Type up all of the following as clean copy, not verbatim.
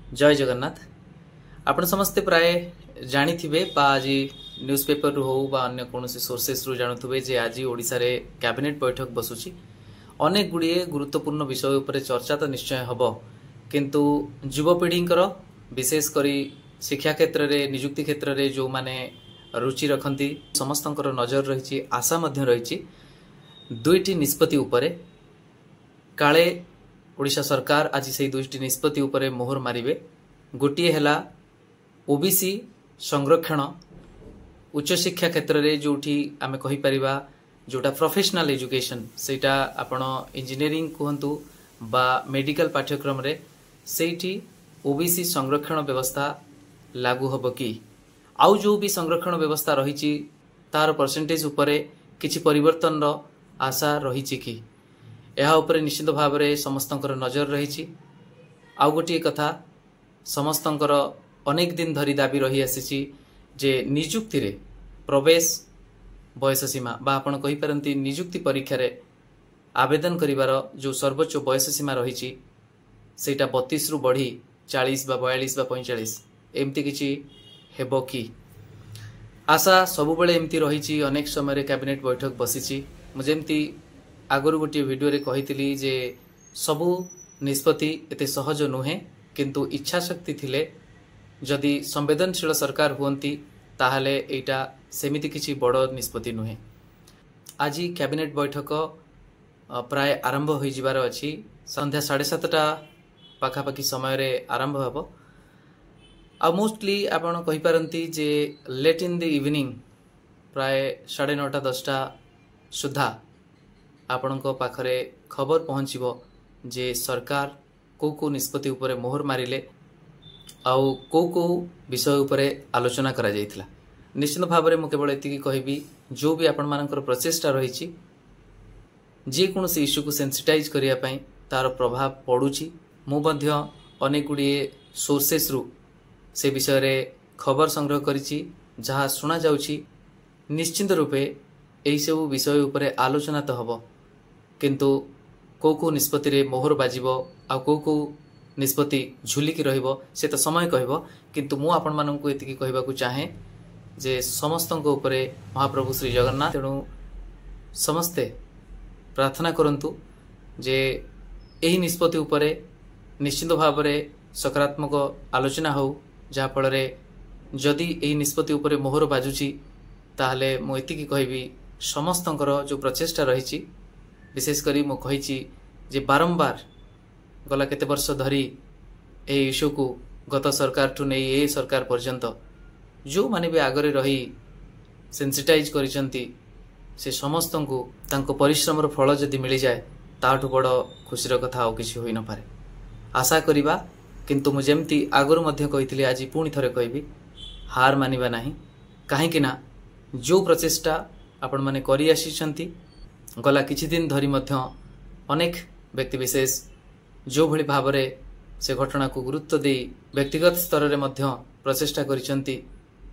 जय जगन्नाथ। आपण समस्ते प्राय जानिथिबे बा आज न्यूज पेपर रु हो बा अन्य कोनोसी सोर्सेस रु जानुथुबे जे आज ओडिसा रे कैबिनेट बैठक बसुची। अनेक गुड़िए गुरुत्वपूर्ण विषय उपरे चर्चा तो निश्चय हबो, किंतु युवपीढ़ींकर विशेष करी शिक्षा क्षेत्र रे नियुक्ति क्षेत्र रे जो माने रुचि रखंती समस्तंकर नजर रहिछि, आशा मध्य रहिछि दुईटी निष्पत्ति उपरे। काले ओडिशा सरकार आज से दुईटी निष्पत्ति उपरे मोहर मारिबे। गोटिए हेला ओबीसी संरक्षण उच्च शिक्षा क्षेत्र रे जोठी आमे कहि परिबा जोटा प्रोफेशनल एजुकेशन सेटा आपण इंजीनियरिंग कहंतु बा मेडिकल पाठ्यक्रम रे सेठी ओबीसी संरक्षण व्यवस्था लागू हबो कि आउ जो भी संरक्षण व्यवस्था रहिछि तार परसेंटेज उपरे किछि परिवर्तन रो आशा रहिछि कि यह उपरे निश्चित भाव में समस्तंकर नजर रही। आउ गोटे कथा समस्तंकर अनेक दिन धरी दाबी रही आसी जे निजुक्ति रे प्रवेश बयस सीमा बा आपण कहि परंती निजुक्ति परीक्षा रे आवेदन करिवार जो सर्वोच्च बयस सीमा रही सेटा 32 रु बढ़ी 40 बा 42 बा 45 एमती किछि हेबो कि आशा सबु बेले एमती रही। अनेक समय कैबिनेट बैठक बसीची मुझेमती आगुरी गोटे वीडियो रे कही जे सबु निष्पत्ति एते सहज नुहे, किंतु इच्छा शक्ति थिले जदि संवेदनशील सरकार हुंती ताहले एटा सेमिति किछि बड़ निष्पत्ति नुहे। आज कैबिनेट बैठक प्राय आरंभ हो जिबार अछि। संध्या 7:30 पाखापाखि समय रे आरंभ हबो। आ मोस्टली आपण कहि पारंती जे लेट इन द इवनिंग प्राय 9:30 10टा सुधा आपणको पाखरे खबर पहुंचीबो जे सरकार को निष्पत्ति उपरे मोहर मारिले आउ को विषय उपरे आलोचना करा जायतिला। निश्चित भाव में केवल एतिकी कहबी जो भी आपण मानकर प्रचेष्टा रही जे कोनोसी इश्यू को सेंसिटाइज करिया पई तार प्रभाव पड़ुची। मु मध्य अनेक गुड़िए सोर्सेस रु से विषय रे खबर संग्रह करिछि जहा सुना जाउछि। निश्चित रूपे एही सब विषय उपरे आलोचना तो हबो, किंतु को निष्पत्ति रे मोहर बाजिबो आ को निष्पत्ति झुलिकी रहिबो से तो समय कहबो। किंतु मु आपण माननकु एतिकी कहबाकू चाहे जे समस्तंको उपरे महाप्रभु श्री जगन्नाथ तेणु समस्ते प्रार्थना करंतु जे एही निष्पत्ति उपरे निश्चित भाव में सकारात्मक आलोचना हो, जहा फल रे जदि एही निष्पत्ति उपरे मोहर बाजुची ताहले मु एतिकी कहबी समस्तंकर जो प्रचेष्टा रही विशेष करी मु कहिछि जे बारंबार गला केते वर्ष धरी ए इश्यू को गत सरकार ठु नै ए सरकार पर्यंत जो माने भी आगरे रही सेंसिटाइज करिसंती से समस्त को तांको परिश्रम रो फल जदि मिली जाए ताठु बड़ खुशीर कथा आ किछि होई न पारे। आशा करिबा, किंतु मु जेमती आगरु मध्य कहितली आज पुणी थरे कहबी हार मानिबा नाही। काहे कि ना जो प्रचेष्टा आपण माने करि आसीछंती गला किछि दिन धरी मध्य अनेक व्यक्ति विशेष जो भली भाव में से घटना को गुरुत्व दे व्यक्तिगत स्तर रे मध्य प्रचेष्टा करिसंती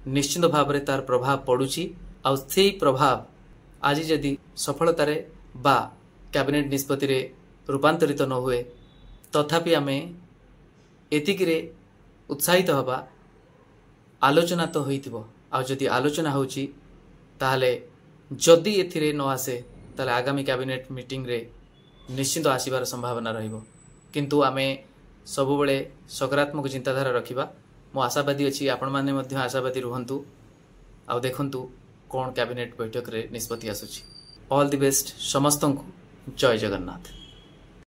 निश्चित भाव में तार प्रभाव पड़ुची। आ सेही प्रभाव आज जदि सफलतारे बा कैबिनेट निष्पत्ति रे रूपांतरित न हुए तथापि आमे एतिकी रे उत्साहित हबा। आलोचना तो होइतिबो, आ जदि आलोचना होउची ताहले जदि एथिरे न आसे ताले आगामी कैबिनेट मीटिंग रे निश्चित आसीबार संभावना रहिबो। किंतु आमे सबु बेले सकारात्मक चिंताधारा रखिबा। मो आशावादी अछि, आपण माने मध्य आशावादी रुहंतु आ देखंतु कोन कैबिनेट बैठक रे निष्पत्ति आसुची। ऑल द बेस्ट समस्तंकु। जय जगन्नाथ।